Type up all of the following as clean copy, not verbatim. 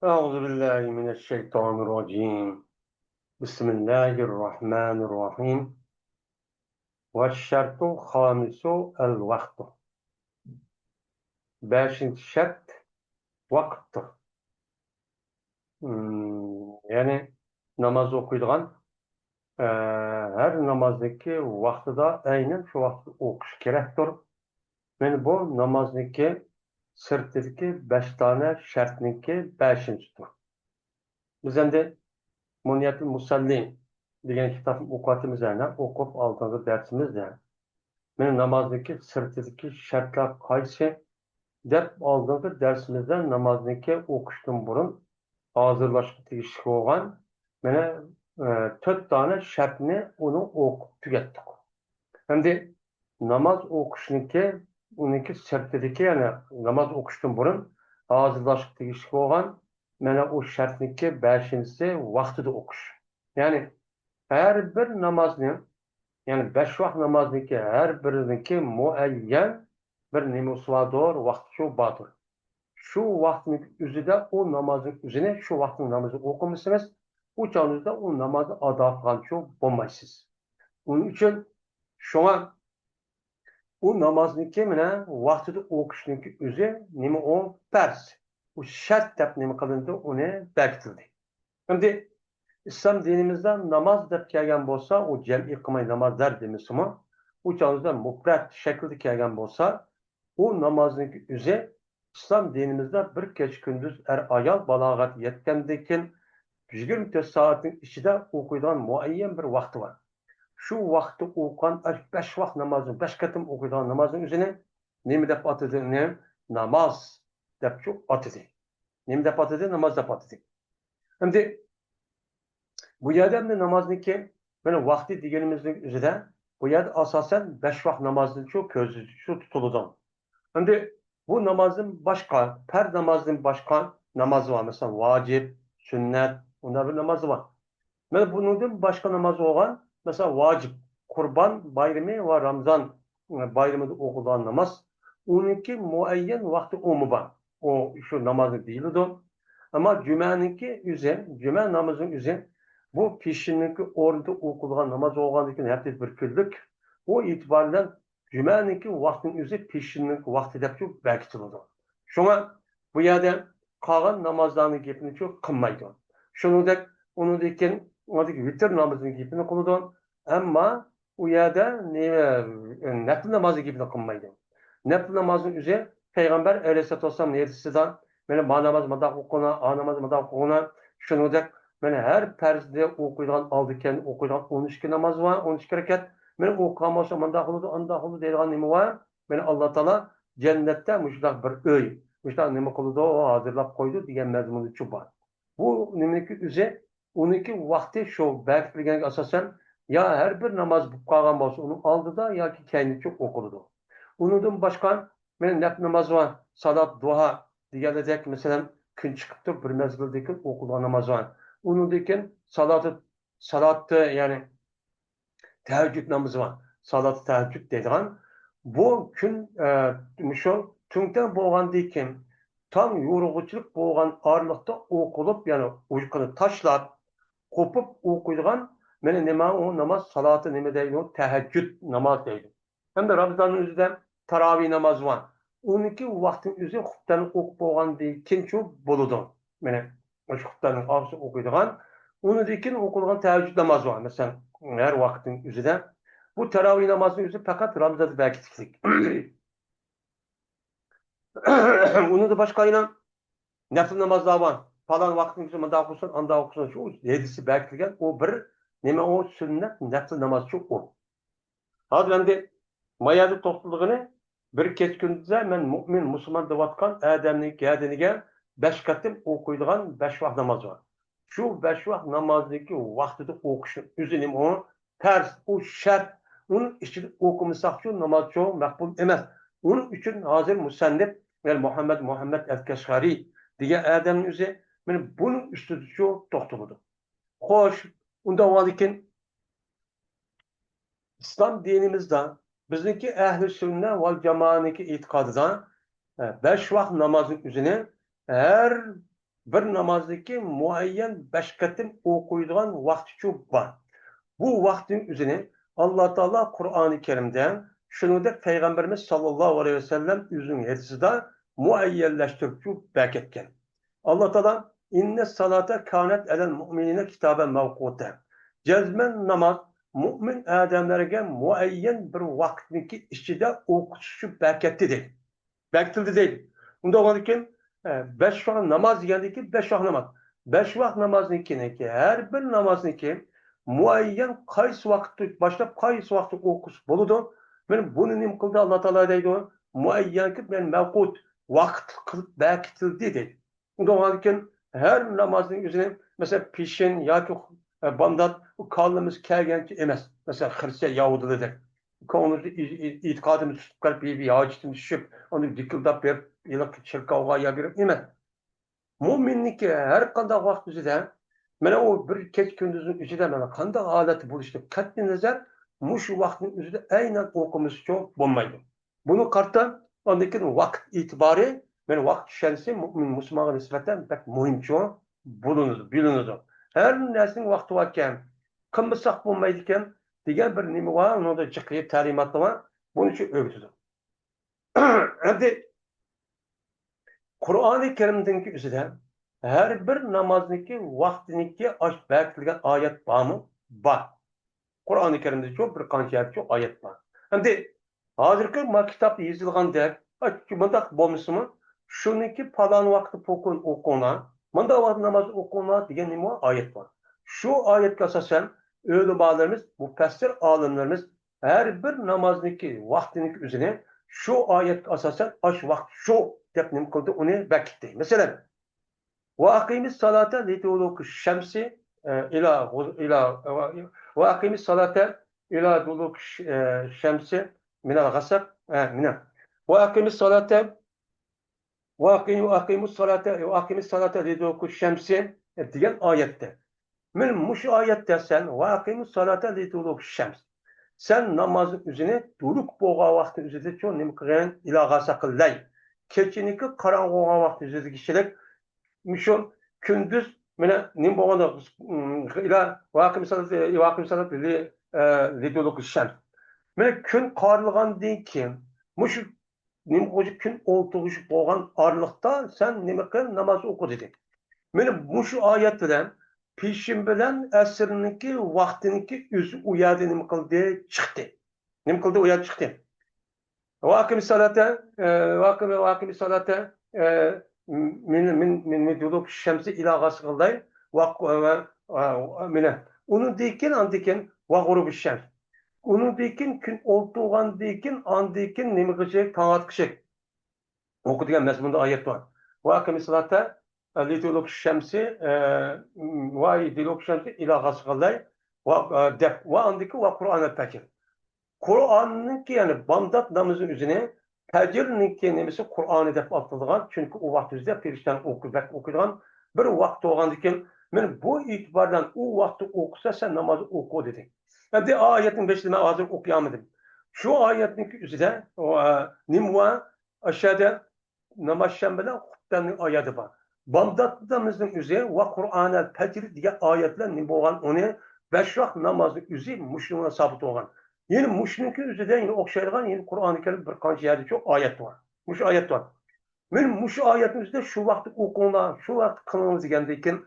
أعوذ بالله من الشيطان الرجيم بسم الله الرحمن الرحيم والشرط الخامس الوقت beşinci şart vakttir. Yani namaz okuyduğun her namazdaki vaktida aynen şu vakti okuş gerektir. Yani bu namazdaki sırtındaki 5 tane şartniki beşincidir. Biz endi Muniyatul Musallin degan kitobni o'qiyotimiz o'qib oldingi darsimizda meni namozniki sirtidagi shartlar qaysi deb oldingi darsimizda namozniki o'qishdan burun hozirlashga tegishli bo'lgan mana 4 tane shartni uni o'qib tugatdik. Endi namoz o'qishniki uniki sirtidagi ya'ni namoz o'qishdan burun hozirlashga tegishli bo'lgan mana o shartniki 5-si vaqtida o'qish. Ya'ni her bir namazın, yani 5 vakt namazniki her biriniki muayyen bir nimesi vardır, vakti şu vardır. Şu vaktin üzerinde o namazın üzerine şu vaktin namazı okumuşsunuz, o çağınızda o namazı ada kılan çok olmayısınız. Onun için şu an o namazniki mine vaktide okuşniki üzeri nime o pers. O şart tep nime kılındı onu bektirdi. Şimdi İslam dinimizde namaz deb kelgan bo'lsa, u jam'iy qilmay namozlar demisimi, u chog'da mufrat shaklda kelgan bo'lsa, u namozning o'zi islom dinimizda bir kech kunduz ayol balog'at yetgandan keyin 24 soatning ichida o'qiydigan muayyan bir vaqti bor. Shu vaqtda o'qigan 5 vaqt namozni 5 qatim o'qiydigan namozning o'zini nima deb atadi? Namoz deb atadi. Nima deb atadi? Namoz deb atadi. Endi bu yerda namozniki mana vaqti deganimizning o'zida bu yerda asosan 5 vaqt namozni shu tutiladi. Endi bu namozdan boshqa, farz namozdan boshqa namoz bor. Masalan, vojib, sunnat, unda bir namoz bor. Mana bundan boshqa namoz bo'lgan, masalan, vojib, Qurban bayrami va Ramazon bayramida o'qilgan namoz, uniki muayyan vaqti bor. O shu namozni deyiladi. Ama Cuma'nınki o'zi, Cuma namozining o'zi bu peshinninki o'rnida o'qilgan namoz bo'lgandan keyin haftada bir kunlik o itibardan Cuma'nınki vaqtining o'zi peshinninki vaqti deb bekitiladi. Shunga bu yerda qolgan namozlarning gapini qilmaydi. Shuningdek, undan keyin vitr namozining gapini qiladi, ammo u yerda nafl namozi gapini qilmaydi. Nafl namozining o'zi payg'ambar alayhissalatu vasallam hadisidan mana bu namaz madaq o'qina, a namaz madaq o'qina, shuningdek mana har farzda o'qiydigan oldikan o'qiydigan 12 namoz bor, 12 rakat. Mana o'qigan bo'lsa mandaq qiladi, andaq qiladi deydigan nima bor? Mana Alloh taolo jannatda mushundaq bir uy, mushundaq nima qiladi, o hozirlab qo'ydi degan mazmunchi bor. Bu nimaki o'zi uniki vaqti shu belgilangan asosan ya her bir namoz bo'lib qolgan bo'lsa, uning oldida yoki keyincha o'qiladi. Undan boshqa mana nafl namoz bor, salat, duha deganidek masalan kun chiqib turib bir mezgildan keyin o'qilgan namoz bor. Undan keyin salatni ya'ni tahajjud namozi bor. Salat tahajjud deydigan bu kun shu tungdan bo'lgandan keyin tong yo'rg'uchilik bo'lgan orliqda o'qilib, ya'ni uyquni tashlab, qo'pib o'qiydigan mana nima u namoz salati nima deydi? Tahajjud namoz deydi. Hamda Ramazonning o'zida tarovih namozi bor. 12 vaqtning o'zi xutbani o'qib bo'lgandan keyin bo'ladi. Mana shu xutbani og'zi o'qiydigan, undan keyin o'qilgan tahajjud namozi bor. Masalan, har vaqtning o'zida bu tarovih namozining o'zi faqat Ramazonda bekitiklik. Undan boshqa yana nafl namozlar bor. Falan vaqtning o'zida mundaq o'qisin, andaq o'qisin, shu hadisi bekitilgan o bir nima o sunnat nafl namoz o. Hozir endi mayada to'xtaldig'ini bir kech kunduzda men mu'min musulmon deyotgan odamning gadiniga 5 qatim o'qiydigan 5 vaqt namoz bor. Shu 5 vaqt namozniki vaqtida o'qishni o'zi nima o farz, u shart. Uning ichida o'qimasak shu namoz maqbul emas. Uning uchun hozir musannif Muhammad al-Kashg'ariy degan odamning o'zi mana buning ustida to'xtaladi. Xo'sh, undan keyin İslam dinimizde bizdeki ehl-i sünnet vel cemaat'deki itikadında 5 vakt namazın üzerine her bir namozniki muayyan 5 qatim o'qiydigan vaqti bor. Bu vaqtning o'zini Alloh taolo Qur'oni Karimda, shuningdek payg'ambarimiz sollallohu alayhi vasallam o'zining hadisida muayyanlashtirib bergan. Alloh taolo inna salata kanat alal mu'minina kitaban mavquta. Jazman namoz mu'min odamlarga muayyan bir vaqtniki ichida o'qitishi berkatdi deydi. Berkitildi deydi. Unda bo'lgan ekan 5 vaqt namoz degandiki 5 vaqt namoz. 5 vaqt namozniki har bir namozniki muayyan qaysi vaqtda boshlab qaysi vaqtda o'qish bo'ladi. Men buni nim qildi Alloh taolo deydi. Muayyan men mavqut vaqt qilib berkitildi deydi. Unda bo'lgan ekan her namazning o'zini mesela pishin yoki bandat kallimiz kelgancha emas. Mesela Hristiyan Yahudilarda ko'nglimizda e'tiqodimiz tutib qolib bir hojatimiz tushib, uni dikildab berib, iliq shirkovga berib emas. Mo'minniki har qanday vaqt o'zida mana u bir kech kunduzning ichida mana qanday holati bo'lishidan qat'iy nazar mushu vaqtning o'zida aynan o'qimiz uchun bo'lmaydi. Buni qarta ondan vaqt e'tibori men vaqt tushunsa mo'min musulmonga nisbatan pek muhimchi bilinadi. Har narsaning vaqti bor ekan, qilmasak bo'lmaydi ekan degan bir nima bor, unda jiqib ta'limotlar bor. Buni uchun o'rgatadi. Endi Qur'oni Karimdagi o'zida har bir namozniki vaqtiniki oshib berkitilgan oyat bormi? Bor. Qur'oni Karimda çok bir qancha oyat bor. Endi hozirgi kitobda yozilgandek, bundaq bo'lmasimi? Shuniki falon vaqtda o'qinglar, bunda vaqt namoz o'qinglar degan nima oyat bor. Shu oyatga asosan ulamolarimiz, mufassir olimlarimiz har bir namozniki vaqtiniki o'zini shu oyatga asosan osh vaqt shu deb nim qildi, uni bekitdi. Masalan, va aqimis salata liduluki shamsi ila va aqimis salata ila duluki shamsi minal ghasaq mina va aqimis salata va aqimis salata liduluki shamsi degan oyatda. Men mush oyatda sen va aqimis salata liduluki shams sen namozning o'zini duruk bo'lgan vaqtda o'zida cho'ng nima qilgan ila ghasaqillay kechiniki qorong'uga vaqt o'zida kishilik shu kunduz mana nim bo'lganda ila vaqim salat liduluki shams mana kun qorilgandan keyin mushu nim qo'shib kun o'ltirishib bo'lgan orliqda sen nima qil namoz o'qi dedi. Mana mushu oyat bilan peshin bilan asrniki vaqtiniki o'zi u yerda nima qildi chiqdi. Nima qildi u yerda chiqdi. Vaqim salata min duluk şemsi ila gasqılday mina onun dekin andikin va g'urub şems onun dekin kun oltuğan dekin andikin nima qilishik tong otqishik o'qidigan mazmunda oyat bor. Vaqim salata li duluk şemsi va duluk şemsi ila gasqılday va andiki va Qur'onat pakir. Qur'onninki yani bandat namazın üzerine Fəcrninki nemisi Qur'oni deb atilgan, çünki o vaqt o'zida ferishtaning o'qiydigan bir vaqt bo'lgandan keyin men bu e'tibordan u vaqtda o'qisa sen namoz o'qi dedik. Endi oyatning 5'ini men hozir o'qiyolmadim. Shu oyatning o'zida nimva ashada namoz bilan xutbaning oyati bor. Bandatımızın o'zi va Qur'onal fajr degan oyatlar nim bo'lgan, uni 5 vaqt namozning o'zi mushunga sabit bo'lgan. Yine muşniki üzerinde yine okşayılgan yine Kur'an-ı Kerim bir kanca yerde çok ayet var. Muş ayet var. Men muş ayetin üzerinde şu vakti okunlar, şu vakti kılınız degandayken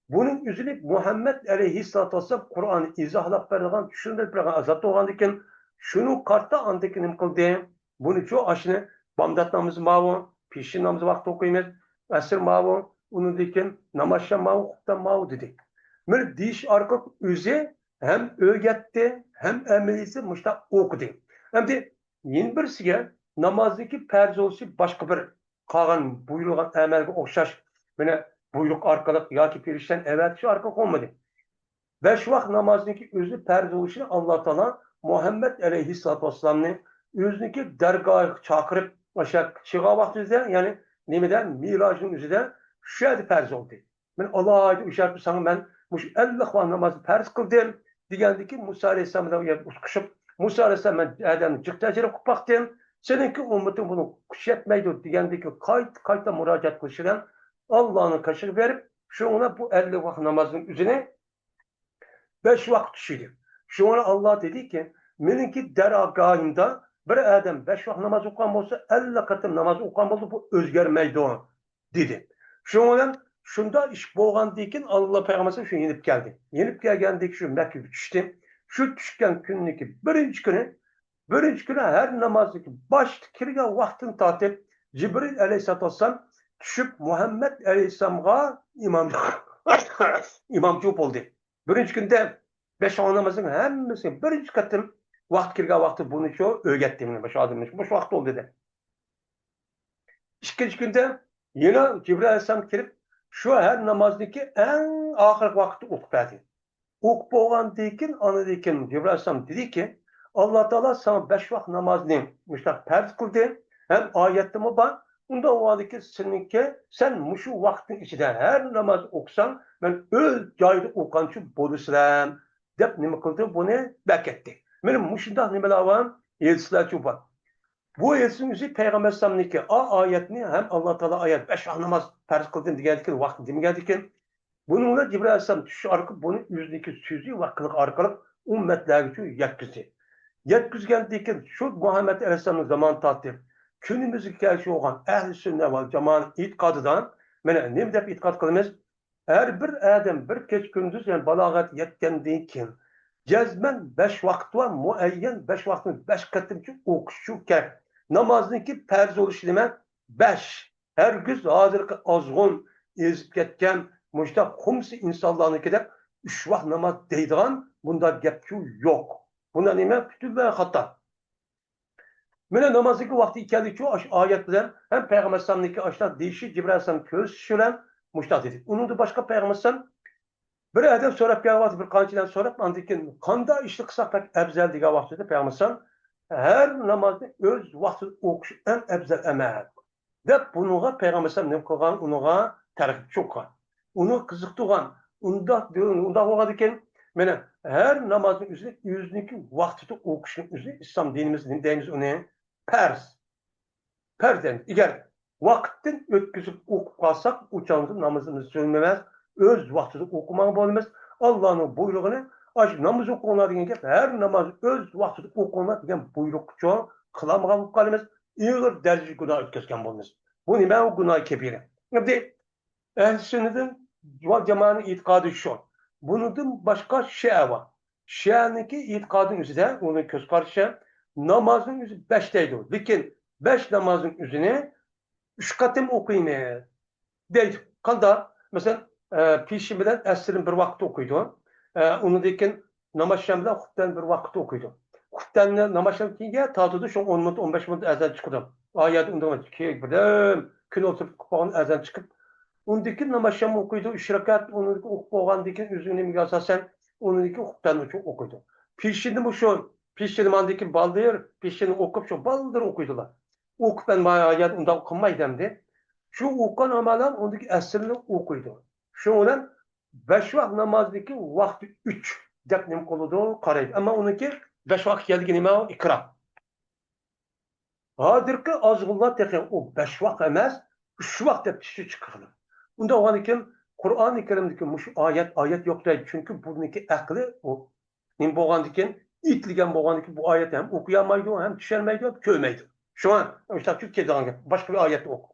bunun üzerine Muhammed aleyhissalatu vesselam Kur'an'ı izahlab bergan, tushuntirib bergan azat bo'lgandan shuni qarta andaki nim qildi. Buni cho ashini bamdat namozi mavu, peshin namozi vaqti o'qiymiz, asr mavu, undan keyin namoz mavu, xutba mavu dedik. Men deyish orqali o'zi hem öğretti hem emelisi müşta okudu. Hem de yeni birisiga namazdaki perz oluşu başka bir kalan buyruğun emelge okşaş bana buyruk arkalık ya ki perişten evet şu arka olmadı. 5 vakit namazdaki özü perz oluşunu Allah Teala Muhammed aleyhissalatu vesselam'ın özündeki dergahı çakırıp aşağı çığa vaktinde yani nemeden miracın üzerinde şu yerde perz oldu. Ben Allah'a uşak sana ben muş 50 vakit namazı perz kıldım. Degandiki Musa Aleyhisselam'dan uçuşup Musa Aleyhisselam Adem'ni çıktı kupaktım. Seninki ummetin bunu kuş etmeydi degandiki kayta müracaat kılışıdan Allah'ın kaşığı verip şuna bu 50 vakit namazın üzerine 5 vakit düşürdü. Şuna Allah dedi ki meniki deragahımda bir adam 5 vakit namaz okuyan olsa 50 katım namaz okuyan olsa bu özgermeydi o dedi. Şuna şunda iş bolğandan keyin Allah Peygamber şu yenip geldi. Yenip gelgandaki şu Mekke'ye düştü. Şu düşken günniki birinci günü her namazdaki baş kirgan vaqtini tortib Cibril alayhissalatu vassalam tushib Muhammad alayhissalomga imomchi bo'ldi. Birinchi kunda besh vaqt namozning hammasiga birinchi qatim vaqt kirgan vaqti buni shu o'rgatdi mana shu odamni bosh vaqt bo'ldi dedi. İkinci günde yine Cibril alayhissalom kirib shu her namozniki eng oxirgi vaqtda o'qib berdi. O'qib bo'lgandan keyin anadan Cibril alayhissalom dediki Allah Teala sana 5 vakit namazını müştak perz kıldı. Hem ayette mi var? Bunda o halde ki seninki sen şu vaktin içinde her namaz okusan ben öz cayda okukançı bolursun. Dep ne kıldı bunu beketti. Benim muşunda nimeler var? Yelsiler çok var. Bu yelsin yüzü Peygamber Sallam'daki ayetini hem Allah Teala ayet 5 vakit namaz perz kıldın diye vakti değil mi geldi. Bununla Cibril Aleyhisselam şu arka bunu yüzdeki sözü vakılık arkalık ümmetler için yetkisi. Yetkizgendeki şu Muhammed Aleyhisselam'ın zaman tatlı günümüzdeki gerçi olan ehl-i sünnet ve cemaat itikadıdan ne dep itikat kılımız? Her bir adam bir geç gündüz yani balagat yetkendiği için cezmen 5 vakit var muayyen 5 vaktin 5 katımcı okuşu gerek. Namazdaki perz oluş demek 5. Her gün hazır azgın ezip ketken müştak humsi insanlarını gidip 3 vakit namaz deydiğen bunda gepçu yok. Bunda nime? Bütün ve hata. Mene namazdaki vakti ikili çoğu ayet bilen hem Peygamber Sallam'daki aşağı değişik Cibril Aleyhisselam köz şölen muştat edip. Onun da başka Peygamber Sallam bir adam sorap bir vakti bir kançiden sorap andikin kanda işli kısa pek ebzel diye vakti de Peygamber Sallam her namazda öz vakti okuş en ebzel emel. Ve bunuğa Peygamber Sallam ne kılgan unuğa terk çok kan. Onu kızıktıgan unda oğadıken mene her namazın üzerine yüzündeki vaktide okuşun üzerine İslam dinimizin deyimiz onu perz. Perz denir. Eğer vaktin ötküzüp okup kalsak uçağımızın namazımızı söylememez. Öz vaktide okumak olmaz. Allah'ın buyruğunu namaz okunlar diyen gep her namaz öz vaktide okunlar diyen buyrukçu kılamagan kalmaz. İğir derece günah ötküzken olmaz. Bu ne ben o günah kebiri. Şimdi ehl-i sünnetin cemaatinin itikadı şu. Bunun başka şey var. Şia'nınki itikadın üzerine, onun köz karşı namazın üzerine 5'teydi. Lakin 5 namazın üzerine 3 katım okuyayım. Deydi. Kanda mesela pişi bilen esirin bir vakti okuydu. Onu dekin namaz şemden hutben bir vakti okuydu. Hutbenle namaz şemden tatıdı şu 10 minut 15 minut ezan çıkıdı. Ayet ondan ki birden gün oturup kupanın ezan çıkıp ondaki namazşam okuydu, 3 rekat, onu okup oğandaki üzerine mi yasasen, onundaki hukuktan çok okuydu. Pişini bu şu, pişini mandaki baldır, pişini okup şu baldır okuydular. Okup ben ayet ondan okunmayı demdi. Şu okuyan amalan ondaki eserini okuydu. Şu olan 5 vakit namazdaki vakti 3 depnim koludu karaydı. Ama onunki 5 vakit geldiğini mi o ikram. Hadir ki azgınlar tekrar o 5 vakit emez, 3 vakit hep çıkırlar. Bunda olan için Kur'an-ı Kerim'deki şu ayet yok değil. Çünkü buradaki aklı o ne boğandı ki itligen boğandı ki bu ayet hem okuyamaydı hem düşermeydi hem köymeydi. Şu an işte Türkiye'de başka bir ayet oku.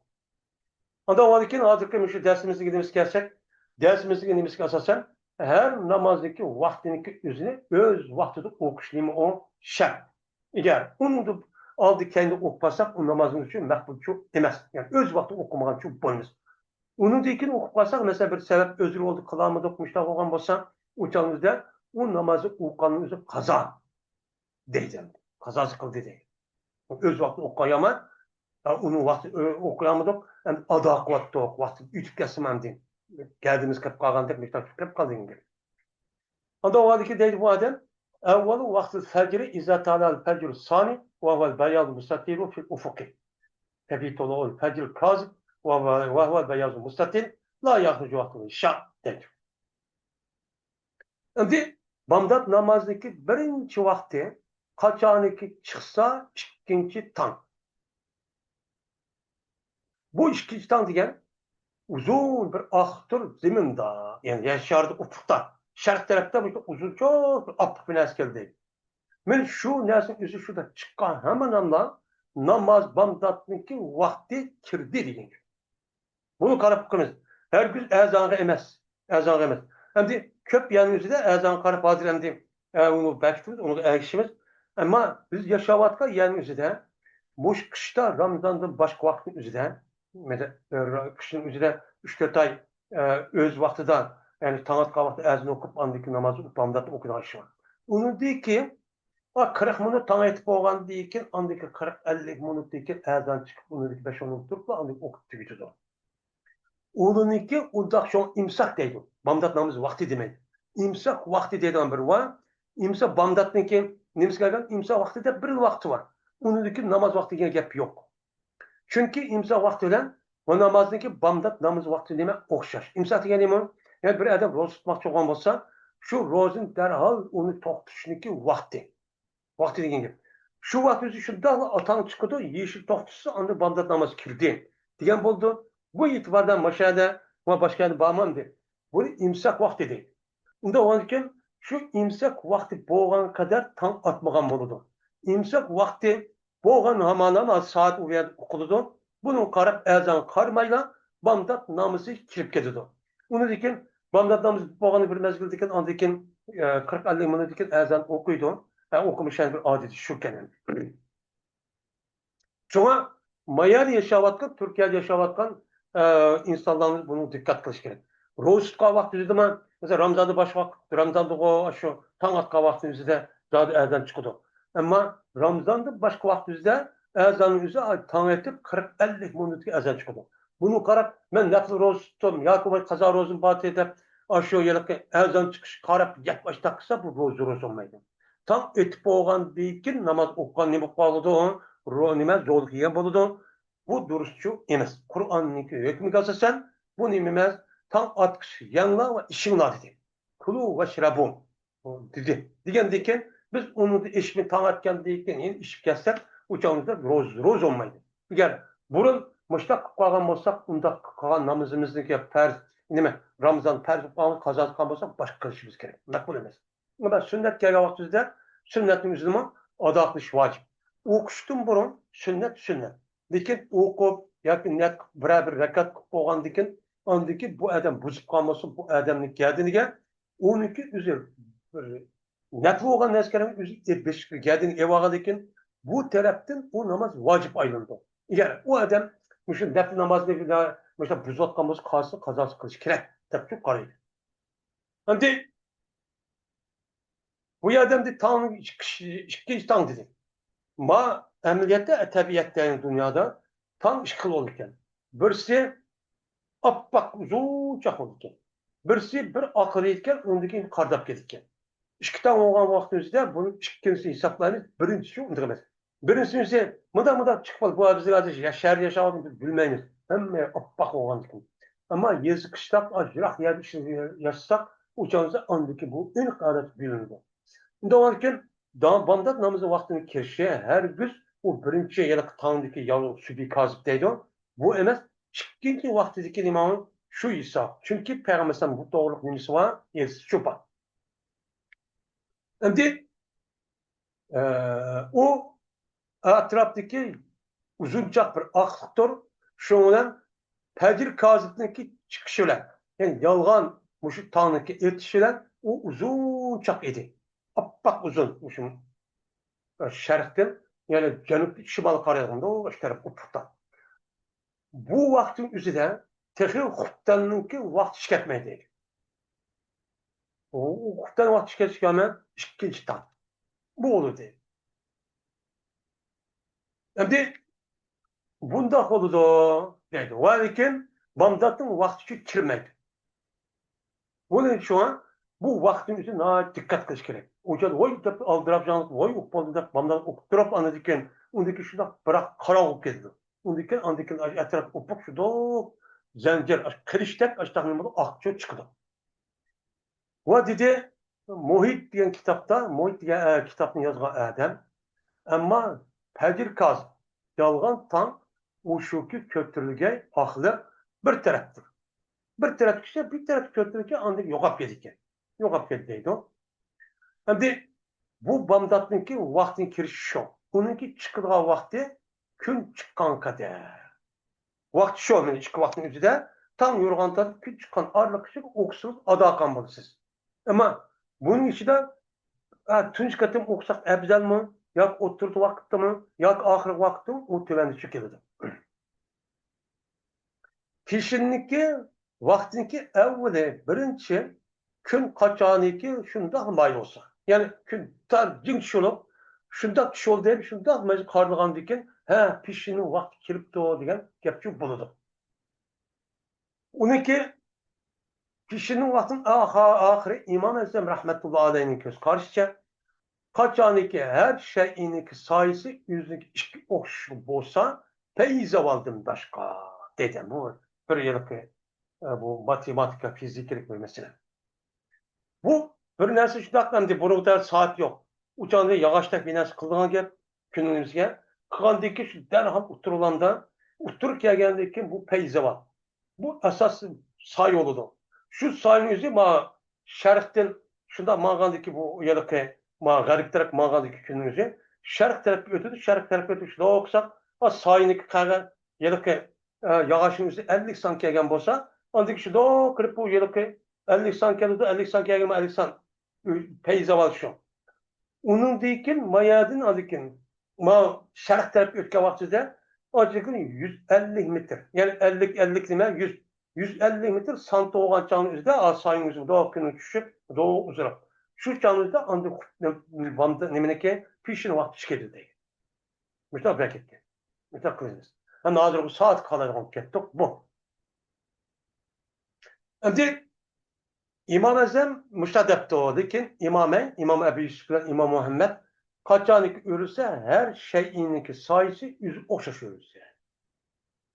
Anda olan için hazırki şu dersimizi gidimiz gelsek dersimizi gidimiz esasen her namazdaki vaktindeki üzerine öz vaktinde okuşlayımı o şart. Eğer onu da aldı kendi okupasak o namazın için makbul çok demez. Yani öz vakti okumadan çok boyunuz. Onun dekini okup kalsak mesela bir sebep özür oldu kılamada okumuşlar olan olsa uçağımızda o namazı okuyanın üzerine kaza diyeceğim. Kazası kıldı değil. Öz vakti okuyamaz. Onun vakti okuyamadık. Yani adı kuvvetli ok. Vakti ütüp kesimem diyeyim. Geldiğimiz kep kalgan tek miktar kep kaldığın gibi. Anda o halde ki değil bu adam evvelu vakti fecri izâ ta'lâ'l fecr sani ve vel beyâd mustatîru fil ufuki. Tebîtolû'l fecr kazib ve huve beyâz mustatil la yahrucu vakti şah denir. Şimdi Bamdad namazdaki birinci vakti kaçaniki çıksa ikinci tan. Bu ikinci tan degan uzun bir ahtur zeminde, yani yaşardı ufukta, şark tarafta bir uzun çok bir aptık bir nas geldi. Men şu nasin üzü şurada çıkan hemen anda namaz bamdatniki vakti kirdi degan. Bunu qarab qilamiz. Her gün azanға emas. Azanға emas. Endi ko'p yanimizda azan qarab hozir endi uni bekitimiz, uni ergishimiz. Ammo biz yashayotgan yanimizda bu qishda Ramazondan boshqa vaqtning o'zida, qishning o'zida 3-4 oy o'z vaqtida, ya'ni tong otgan vaqtda azon o'qib, andiki namoz o'qib, o'qigan ish bor. Undan keyin 40 minut tong etib bo'lgandan keyin, andiki 40-50 minutdan keyin azon chiqib, undan 5-10 minut turib, andiki o'qib tugitadi. O'niki undaq şu imsak deydi. Bamdat namazı vakti demek. İmsak vakti deydiğin bir var. İmsak bamdatniki nemisi gelgan imsak vakti de bir vakti var. Onunki namaz vaktiga gap yok. Çünkü imsak vakti bilen o namazniki bamdat namaz vakti demek okşaş. İmsak degani nima? Yani bir adam roz tutmoqchi bo'lgan bo'lsa, shu rozin darhol uni to'xtashniki vakti. Vakti degan gap. Shu vaqt o'zi shundoq otang chiqadi, yeyishib to'xtasa, unda bamdat namoz kirdi. Degan bo'ldi. Bu itibardan maşada ve başka yerine bağlamam deyil. Bu imsak vakti deyil. Unda onun için şu imsak vakti boğan kadar tam atmagan boludu. İmsak vakti boğan hamanan saat uyan okuludu. Bunun karab ezan karmayla bamdat namazı kirip kedidu. Onun için bamdat namazı boğanı bir mezgil diken andikin 40-50 minut diken ezan okuydu. Okumuş yani bir adeti şu kenan. Şuna Mayar yaşavatkan, Türkiye'de yaşavatkan insanlarımız bunu dikkat kılış gerek. Roz tutqa vakti dedi mesela Ramazan'da baş vakti, Ramazan'da o şu tang atqa vakti bizde zaten ezan çıkıdı. Ama Ramazan'da başka vakti bizde ezanın üzerine tang etip 40-50 minut ezan çıkıdı. Bunu karab ben nasıl roz tuttum, Yakubay kaza rozun batı edip aşağı yerine ezan çıkış karab yakbaş taksa bu roz olmaydı. Tam etip olgan deyken namaz okuyan ne bu bağlıdı nima zo'rlik yegan bo'ladi. Bu durustchu emas. Qur'onniki hukmiga asosan bu nima emas? Tong otqish yanglar va ishinglar dedi. Kulu va shrabu dedi. Degandan keyin biz uni eshikni tong otgandan keyin endi ishib kelsak, o'chog'imizda ro'z olmaydi. Agar burun mushtaq qilib qolgan bo'lsak, unda qolgan namozimizniki farz nima? Ramazon farz qilib qazo qilgan bo'lsak, boshqa qilishimiz kerak. Maqbul emas. Ama sünnet kelgan vaqtimizda sunnatning o'zini ado qilish vojib. O'qishdan burun sünnet. Lekin o'qib yoki niyat bir rakat qilib bo'lgandan keyin ondiki bu odam buzib qolmasin, bu odamning gadiniga uniki o'zi niyat bo'lgan narsalarni o'zi beshikka gadini evagan ekan bu tarafdan u namoz vojib aylandi. Agar u odam shu nafl namozni buzayotgan bo'lsa, qazosi qilish kerak deb qaraydi. Endi bu odamni tong ikkinchi tong dedi. Ma əməliyyatda təbiətlərin dünyada tam iki xil olur ekan. Birisi appak uzun çox olur ekan. Birisi bir axır ekan, ondaki qardab ketgan. İki tane olgan vaqtimizda bunu ikkincisi hesablaymiz. Birincisi unday emas. Birincisi mıda chiqib bu biz hozir yashar yashayapmiz bilmaymiz. Hamma appak olgan ekan. Ammo yezi qishloq ajroq yashasaq, o'chog'imizda ondaki bu eng qarat bilindi. Undan keyin Bamdat namazı vaktini kirişi her gün o birinci yıllık tağındaki yavru sübhi kazıp deydi. Bu emas ikkinchi vaqtidagi imamın şu hisob. Çünkü Peygamber'in bu doğruluk nimasi var, şu bak. Endi o atrafdaki uzunçaq bir aqliqdir. Şu bilan Fajr kazıpniki chiqishi bilan, yani yolg'on mushu tong'niki ertishi bilan u uzunchaq edi. Appak uzun muşum şərqdən, yəni cənub şimal qarayanda o tərəf ufukda. Bu vaxtın üzüdə texi xutdanınki vaxt işkətməkdir. O xutdan vaxt işkətməkdir ikinci tan. Bu olur deyil. Şimdi bunda oldu deydi. Lakin Bamdatın vaxtı kirməkdir. Bunun şu an bu vaxtın üzerine dikkat kılış gerek. Oca oy aldırap canlık, oy ukbalında bamdan ukturap anladıkken, ondaki şurada bırak kara olup geldi. Ondaki etraf upuk şurada zencir, kırıştek açtağınımda akçı çıktı. O dedi, Muhit diyen kitapta, Muhit diyen kitabını yazgan adam, ama Fajr kaz, yalgan tan, o şuki kötülüge aklı bir tarafdır. bir taraf kişi bir taraf kötülükçe andık yo'qolib ketdi. Yo'qolib ketdi deydi o. Endi bu bomdodniki vaqtning kirishi shu. Uniki chiqadigan vaqti kun chiqqan qadar. Vaqt shu, mana ichki vaqtning o'zida tong yo'rg'ondan kun chiqqan orliqcha o'qishsiz ado qilgan bo'lasiz. Ammo buning ichida tunji qatim o'qisak afzalmi yoki o'tirdi vaqtdami yoki oxirgi vaqtmi u tuvandicha keladi. Kishinniki vaqtiniki avvali birinchi kun qachoniki shundoq mayli bo'lsa. Ya'ni kun jing tushib, shundoq tushib deb shundoq majbur qarlagandan keyin ha pishining vaqti kelibdi degan gap shu bo'ladi. Uniki pishining vaqtini oxiri Imom Azam rahmatullohi alayhining ko'z qarashicha qachoniki her şeyiniki sayısı yüzünki ikki o'xshash bo'lsa peyzavaldan boshqa dedi. Bu bir yillik bu matematika, fiziklik bir mesele. Bu bir narsa shundoq endi burada soat yo'q. Uchanda yog'ochdak bir narsa qildigan gap kunimizga qilgandan keyin shu darhol o'tirganda o'tirib kelgandan keyin bu peyzaval. Bu asos soy bo'ladi. Shu soyning o'zi ma sharqdan shundoq mangandiki bu yillik ma g'arb taraf mangandiki kunimizni sharq tarafga o'tadi, sharq tarafga o'tib shundoq o'qisak, o soyniki qag'an yillik yog'ochning o'zi 50 son kelgan bo'lsa, andiki shundoq kirib bu yillik 50 son keladi, 50 son kelgan 50 son peyzaval shu. Uningdan keyin mayadin adikin ma sharq tarafga o'tgan vaqtida ochiqin 150 metr. Ya'ni 50 nima 150 metr sant bo'lgan chog'ning o'zida soyning o'zi do'qini tushib, do'q uzrab. Shu chog'da andi nimaniki pishin vaqti chiqadi deydi. Mushtoq ketdi. Mushtoq qilamiz. Ham hozir bu soat qoladigan ketdik bu. Endi İmam Azam mushtoq debdi, lekin İmam Ebu Yusuf bilan İmam Muhammad qachoniki o'lsa har shay'iniki soyisi o'zi o'xshash o'lsa.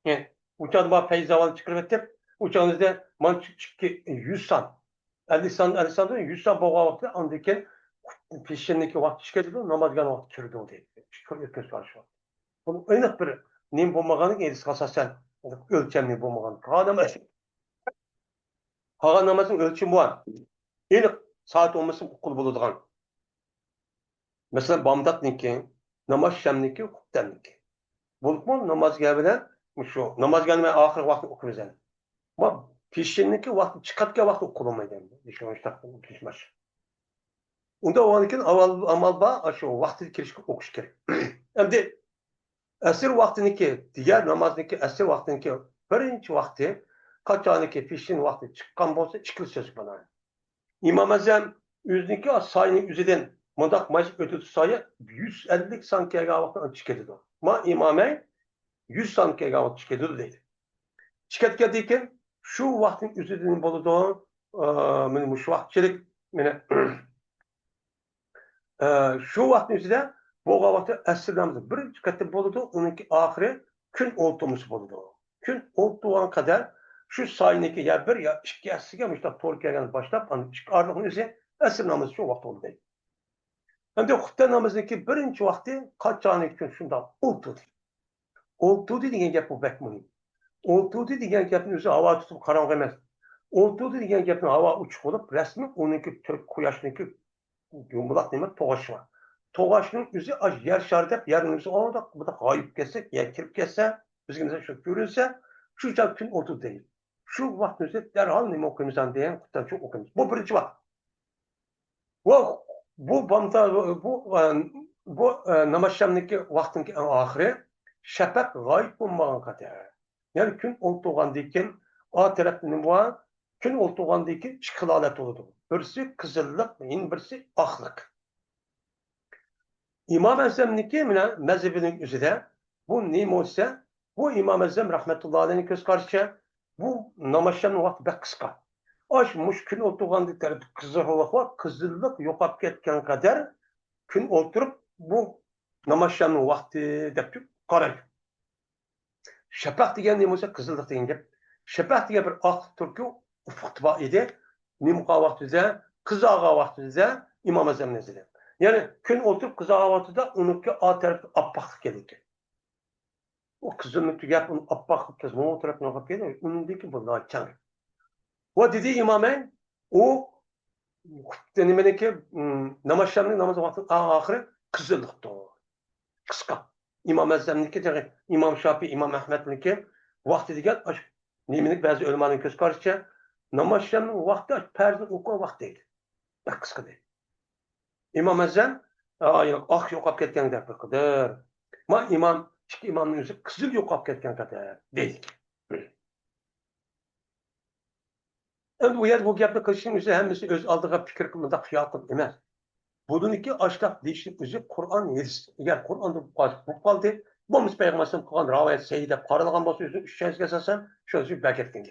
Yani uçağda bana peyzaval çıkarıp uçağınızda mançık 100 san 50 san 50 san 100 san boğa vakti andaki peşindeki vakti çıkardı namazgan vakti çürüdü o dedi. Çıkarıyoruz karşı. Bunu öyle bir nim bulmaganı edis kasasen ölçemli bulmaganı. Kağa namazın ölçümü var. Yani saat olmasın okul bulunduğun. Mesela Bamdat'nınki, namaz şemniki, hukuktenninki. Bulup mu namaz gelmeden şu namaz gelmeye ahir vakti okuruz yani. Ama pişinlik vakti çıkartken vakti okuulmaydı yani. Düşünmüş takdim pişmez. Onda o anki amal ba şu vakti kirişki okuş gerek. Hem de esir vaktiniki diğer namazniki esir vaktiniki birinci vakti kaçaniki pişin vakti çıkan bolsa çıkıl söz bana. İmam Azam yüzniki sayının üzerinden mandak majik ötütü sayı 150 sankiyaga vakti çıkedi. Ma imamey 100 sankiyaga vakti çıkedi deydi. Çıketken deyken şu vaktin üzerinden boluduğu benim şu vakitçilik şu vaktin üzerinde bu vakti esirlerimiz bir çıketip boludu. Onunki ahire gün oltuğumuz boludu. Gün olduğun kadar şu sayındaki ya bir ya iki esirge müştak Türkiye'den başlayıp çıkardığı üzere esirlerimiz şu vakti oldu değil. Hem de hutbe namazındaki birinci vakti kaç tane gün şundan oldu. Oldu dediğin gap bu pek mühim. Oldu degan gapni o'zi havo tutib qarong'i emas. Oldu degan gapni havo uchiq bo'lib, rasmi uniki quyoshniki yumbuloq nima tog'ash bor. Tog'ashning o'zi yer sharida yerning o'zi onda buda g'oyib ketsa, yer kirib ketsa, bizga misol shu ko'rinsa, shu joy kun oldu deydi. Shu vaqtni o'zi darhol nima o'qiymiz degan qutdan shu o'qiymiz. Bu birinchi vaqt. Bu bamda bu namoz-shamniki vaqtinki oxiri shafaq g'oyib bo'lmagan qadar. Yani gün oltuğandan keyin o tarafının var, gün oltuğandan keyin ikki holat oldu. Birisi qizillik, birisi oqlik. İmam Azamniki mana mazhabining o'zida bu nima bo'lsa, bu İmam Azam rahmatullohi alayhi ko'z qarashicha bu namozning vaqti bak qisqa. Osh mush kun oltuğandan taraf qizillik va qizillik yo'qolib ketgan qadar kun o'tirib bu namozning vaqti deb qaraydi. Şafaq degan nima bo'lsa qizillik degan gap. Shafaq degan bir oq turki ufuqda bor edi. Nimqa vaqtida, qizog'a vaqtida Imom Azam nazarida. Ya'ni kun o'tirib qizog'a vaqtida uniki o tarafda oppoqlik keldi. O qizillik gap uni oppoq qilib o'tirib noqib keldi. Undiki bu nochang. Va dedi imamen o denemeneki namazlarının namazı vakti ahire kızılıktı. Kıska. İmam Azam'niki de İmam Şafii, İmam Ahmet'niki vakti degan nemenik bazı ölmanın göz karşıça namazlarının vakti perzi oku vakti değil. Kıska değil. İmam Azam ah yo'qolib ketgan deb biqdir. Ma imam ikki imomning o'zi qizil yo'qolib ketgan kadar deydi. Endi u yer bu gapni qilishning o'zi hammasi o'z oldiga fikr qilmada xiyol qilib emas. Buniki ashtaq deyishning o'zi Qur'on hadis. Agar Qur'onda bu qoldi, bo'lmasa payg'ambarimiz qilgan rivoyat sahih deb qaralgan bo'lsa, o'zi 3 chazga asosan shunisi baketgan.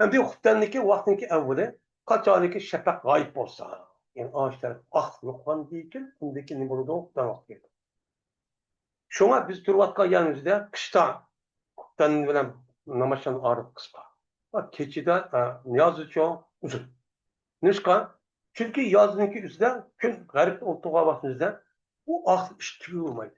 Endi xuftanniki vaqtniki avvali qachoniki shafaq g'oyib bo'lsa, ya'ni oshlar yo'qman deykin, undaki nima bo'ladi? Xuftdan vaqt keldi. Şuna biz turvatkan yanımızda kışta kuttan bilen namazşan ağrı kıspa. Bak keçide yazı çok uzun. Nişka? Çünkü yazınınki üstüne gün garip olduğu vakitimizde bu akıl iştiği olmaydı.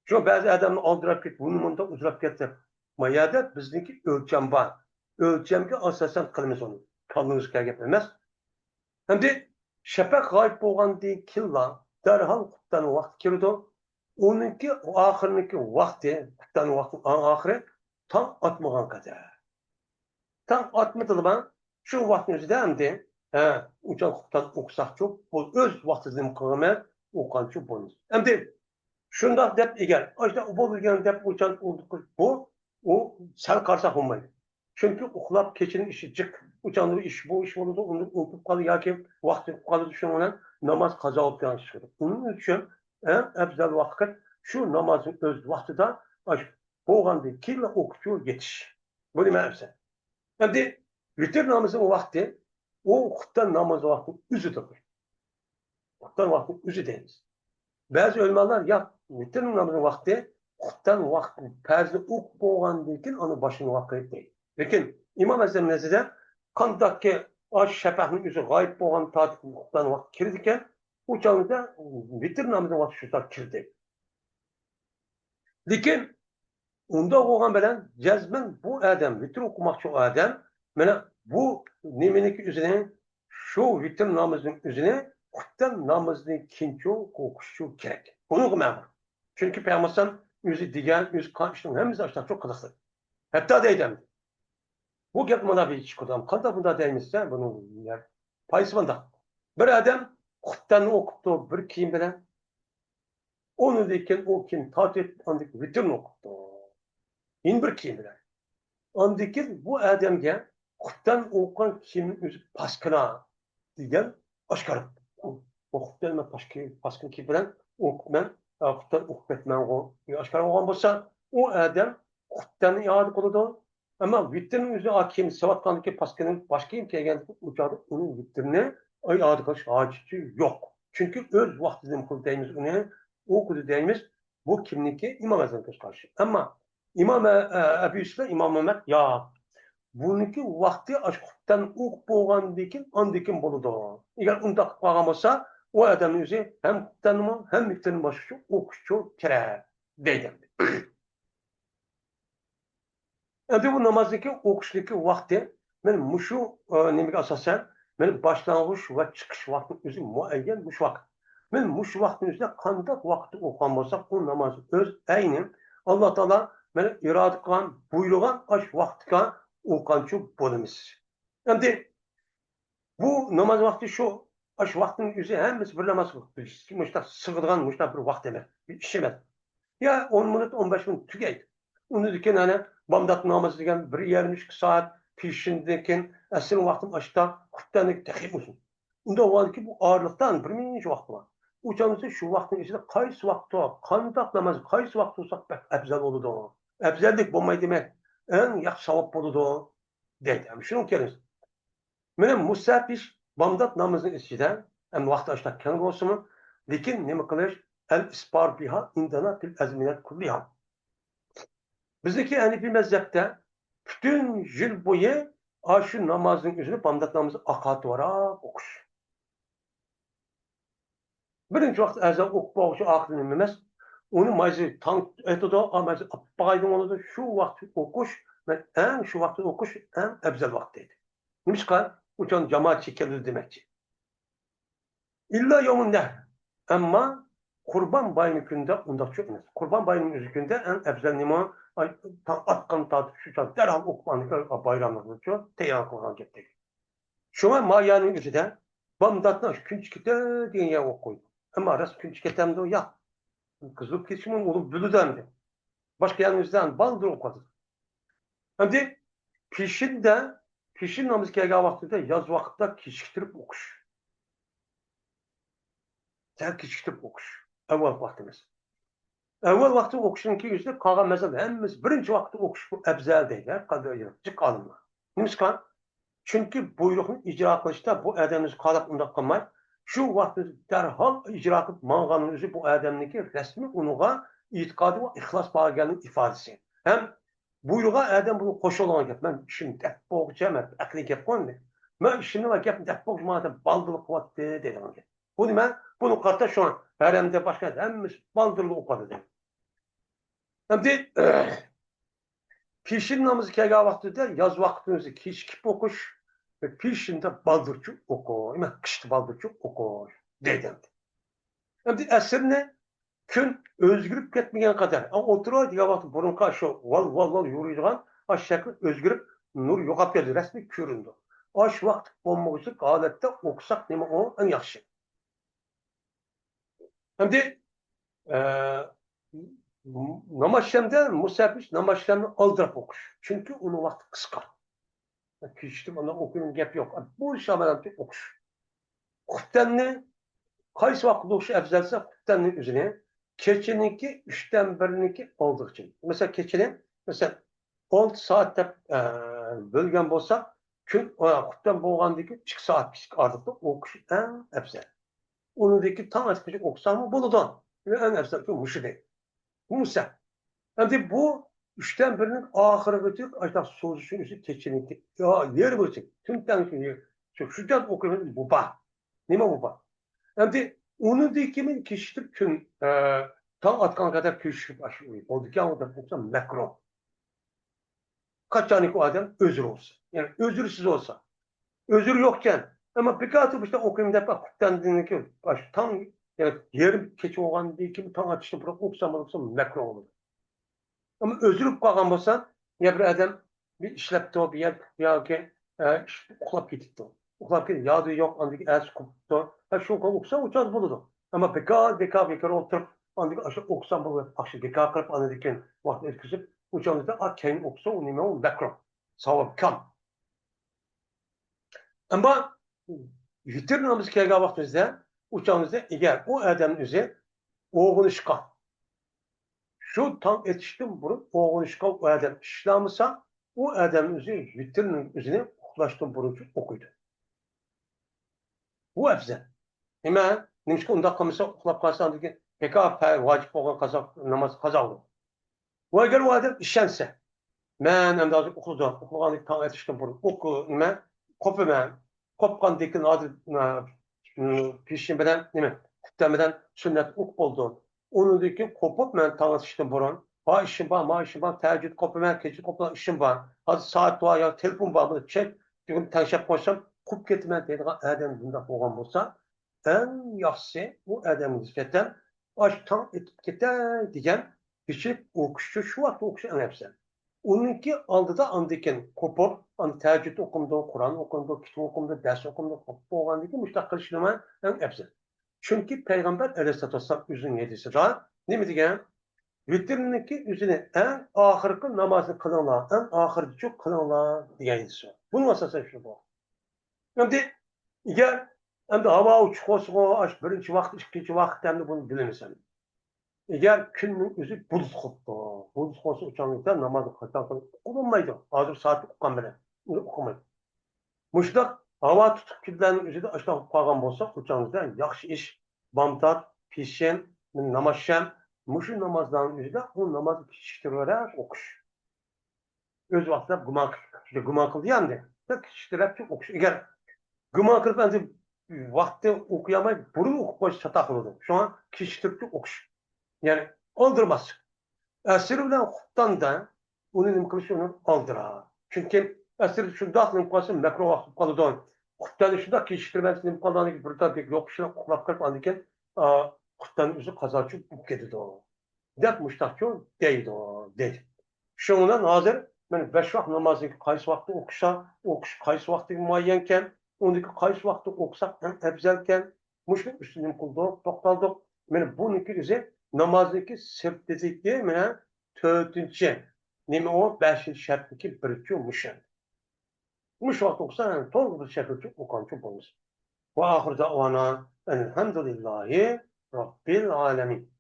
Çünkü bazı adamın aldırıp git, bunu bunda uzurap gitse. Mayada bizdeki ölçem var. Ölçemki asasen kılımız onu. Kalınız gelmez. Hem de şefek gayip olgan değil killa derhal kuttan vakti kirdi. Onunki ahirniki vakti, kuttan vakti ahiri tam atmagan kadar. Tam atmadı ben. Şu vaktin özü de hem de uçan kuttan okusak çok, bu öz vaktizim kılmaya okuyan çok bulunur. Hem de şunda dep eğer, işte bu bilgen dep uçan olduk bu, o sen karsak olmaydı. Çünkü okulap keçinin işi cık, uçanlı iş bu iş olurdu, onu unutup kalır ya ki vakti kalır düşünmeden namaz kaza olup yansır. Onun için en ebzel vakit şu namazın öz vakti da boğandı kirle okutuyor yetiş. Bu ne mevse. Hem de vitir namazın o vakti, o kuttan namazı vakti üzüdür. Kuttan vakti üzü deniz. Bazı ölmeler ya vitir namazın vakti, kuttan vakti perzi ok boğandıyken onun başını vakit değil. Lakin İmam Azam nezide kandakke aş şefahının yüzü gayip boğan tatil kuttan vakti kirdiken o çağında vitir namazın vakti şu da kirdi. Lakin onda olgan bilen cezmen bu adam, vitir okumakçı adam, mana bu nemeniki üzerine şu vitir namazının üzerine kuttan namazını kinço okuşu gerek. Bunu memur. Çünkü Peygamber yüzü digen, yüzü kançının hemiz açlar çok kızıklı. Hatta deydem. Bu gap bana bir çıkıdam. Kanda bunda değmişse bunu yer. Payısı bunda. Bir adam kuttan okuttu bir kiyim bilen. Onu deyken o kim tatit andık vitir okuttu. Yine bir kiyim bilen. Andaki bu adamga kutdan o'qigan kiyimning o'zi paskina degan oshkor. O kutdan men paskin kiyim bilan o'qibman, kutdan o'qib ketman. Oshkor bo'lgan bo'lsa, u adam kutdanni iyoda qiladi. Ammo vitrinning o'zi kiyim savatgandagi paskining boshqa kiyim kiygan uchadi, uning vitrini iyoda qilish hojati yo'q. Chunki o'z vaqtida qilmaymiz uni, o'qidi deymiz. Bu kimniki? Imom Azamga qarshi. Ammo İmam Ebu Yusuf, İmam Mehmet ya buniki vakti aşktan o'q bo'lgandan andikin bo'ladi. Agar unda qilgan bo'lsa, o adamning o'zi ham qutdanmi, ham miktarni boshqa o'qishi kerak deydi. Endi bu namozniki o'qishliki vaqti men mushu nimaga asosan men boshlang'ich va chiqish vaqti o'zi muayyan mush vaqt. Men mush vaqtning o'zida qanday vaqtda o'qigan bo'lsak, u namoz o'z ayni Alloh taolo meni iroda qilgan, buyurgan ash vaqtga o'qiganchi bo'lamiz. Endi bu namoz vaqti shu ash vaqtning o'zi hammasi bir namoz mushta sig'adigan mushta bir vaqt emas, bir ish emas. Ya 10 minut, 15 minut tugaydi. Uni keyin ana bomdod namozi degan 1,5 soat peshindan asl vaqtim ashta qutdanlik taxib bo'lsin. Unda o'g'ilki bu og'irlikdan bir mincha vaqt bor. O'chamizda shu vaqtning ichida qaysi vaqtda, qanday namoz, qaysi vaqt bo'lsa afzal bo'ladi. Afzallik bo'lmaydi demak, eng yaxshi savob bo'ladi deydi. Shuni kelamiz. Mana musafish bomdod namozining ichida ham vaqt ashta kan bo'lsin, lekin nima qilish? El-isbar biha indana fil azminat kulliha. Bizdeki Hanefi mezhepte bütün yıl boyu şu namazın üzerine bomdod namazı akatı var okuş. Birinci vakit ezan okuş akıllı emez. Onu mazı tank etodi, amazı apaydım onu da şu vakti okuş ve en şu vakti okuş en ebzel vaktiydi. Nimishqa uchun jamoat keldi demoqchi. İlla yo'munda. Ammo Qurban bayramı kunda undaq emas. Qurban bayramı o'zi kunda eng afzal nima? Atqan tatib shu darhol o'qmanlik bayramlar uchun tayyor qilgan gapdek. Shunga mayaning o'zida bomdatni kunchikda degan yer o'qiydi. Ammo ras kunchikdamda yo'q. Qizib ketishim uni biludandi. Boshqa yerimizdan baldır o'qadi. Endi peshin namoz kelgan vaqtida yoz vaqtida kechiktirib o'qish. Kechiktirib o'qish. Avval vaqtimiz. Avval vaqtda o'qishning o'zida qolgan masala hammamiz birinchi vaqtda o'qish afzal deydi. Qadriyatchi olimlar. Nimishqa? Chunki buyruqni ijro qilishda bu odamimiz qarab undaq qilmay, shu vaqtda darhol ijro qilib mang'anning o'zi bu odamniki rasmiy unuga e'tiqodi va ixlos borganning ifodasi. Ham buyruqqa odam buni qo'shilgan gap. Men ishim deb bo'g'chaman, aqli gap qo'ydi. Men ishimni va gapni deb bo'g'mada baldırlik qilyapti degan gap. Bu nima? Buni qarta shu haramda boshqa hammamiz baldırlik o'qidi. Endi peshin namozi kelgan vaqtida yoz vaqtimizni kechikib o'qish ve peshinda baldırçı o'qish, emas qishda baldırçı o'qish dedim. Endi asrni kun o'zgarib ketmagan qadar, o'tirib degan vaqt burunqa shu val yuradigan shakl o'zgarib nur yo'qolib ketdi, rasmiy ko'rindi. Shu vaqt bo'lmoqchi holatda o'qisak nima o eng yaxshi. Endi namazshanda musafir namazlarni oldirib o'qish. Chunki uni vaqti qisqa. Kechdim ona o'qigan gap yo'q. Bu shamanatni o'qish. Xuftanni qaysi vaqtda o'qish afzalsa, xuftanning o'zini kechiniki 3dan 1niki oldiqchi. Mesela kechini, mesela 6 soat deb bo'lgan bo'lsa, kun xuftan bo'lgandagi 2 soat ortiqda o'qish eng afzal. Unidagi tong atgacha o'qisam bo'ladi. Eng afzal shu deydi. Musa. Endi bu 3dan 1ning oxirigacha aytaq so'zishi o'zi kechiniki. Yo, yer bo'lsa, tundan shundan o'qigan bu ba. Nima bu ba? Endi unidagi men kechiktirib kun tong atgan kadar kechikib ashulay. Bo'ldigan odam bo'lsa makro. Qachoniki odam o'zir olsa. Yani özürsiz olsa. Özür yokken ama bekatı işte okuyayım dep kuttan dinleki baş tam yani yerim keçi olgan değil ki tam atışta bırak okusam makro olur. Ama özürüp kalgan bolsa ya bir adam bir işlepti o bir yer ya ki uxlap ketipti. Uxlap ketip yadı yok andaki es kuptu. Ha şu kadar okusam uçaz buludu. Ama bekar oturup andaki aşağı okusam buludu. Akşı bekar kırıp andaki vakit etkisip uçağında kendi okusa o nime o makro. Savab kam. Ama yitir namazı kelgan vaqtimizda uçağımızda eğer o adamın o'zi o'g'inishqa shu tong etishdan burun o'g'inishqa o adam ishlamasa o adamın o'zi yitirning o'zini uxlashdan burun o'qiydi. Bu afzal. Nima? Nimishqa undaq qilmasa uxlab qolsa degan bekor vojib bo'lgan qazo namoz qazo bo'ladi. Va agar o adam ishonsa, men endi hozir uxlaganlik tong etishdan burun o'qi nima? Qo'paman. Kopkandaki nadir pişin bilen nima? Kuttan bilen sünnet o'q bo'ldi. Unidagi kopup men tanıştım burun. Ha işim var, tercih kopuman, keçi kopuman işim var. Hadi saat var ya telefon var bunu çek. Diyorum tanışıp koysam kup ketmen deydigan adam bunda bo'lgan bo'lsa, en yaxşısı bu adamın nispeten aştan etip keter degan küçük o'qishchi shu vaqt o'qishi en afzal. Onunki aldıda andikin kopup, tercih okumdu, Kur'an okumdu, kitap okumdu, ders okumdu, okumdu, müştakil işleme en afzal. Çünkü Peygamber Aleyhisselatü Vesselam üzün yedisi daha ne mi diyen? Vitrindeki üzüne en ahırkı namazı kılınlar, en ahırcı çok kılınlar diyen yedisi. Bunun asası şu bu. Hem de hava uçuk olsa, birinci vakit, ikinci vakit hem de bunu bilemesen. Eğer günün özü bulut koptu, bulut olsa uçanlıkta namazı kılınlar, olunmaydı. Hazır saati okukan bile, okumaydı. Muşdak hava tutup kilitlerin üzerinde aşağı kalkan bolsa uçağınızda yaxşı iş, bamtat, pişen, namazşem, muşu namazların üzerinde o namazı kişiştirerek okuş. Öz vaxtda güman kıldı yani. Kişiştirerek çok okuş. Eğer güman kılıp bence vaxtı okuyamay, bunu okup koysa çatak olurdu. Şu an kişiştirerek okuş. Yani aldırmaz. Esiri bilen hukuktan da onun imkılışı onu aldırar. Çünkü Esir şundak nım kalsın makro vakit kalıdan. Kuttan şundak kişiştirmez nım kalıdan ki bir tabi yok şuna kutlak kırp andiken kuttan üzü kazançı bu kedidi o. Dep muştak yok değil o değil. Şundan hazır ben 5 vakt namazı kayıs vakti okuş kayıs vakti muayyenken ondaki kayıs vakti okusak en efzelken muşluk üstünüm kıldık, toktaldık. Ben bununki üzere namazdaki sırtlıdaki mene tötünçe nime o 5 şartdaki bir muşen. Muş vakt okusan yani tol bir şekilde okançı bulmuş. Ve ahir davana elhamdülillahi Rabbil alemin.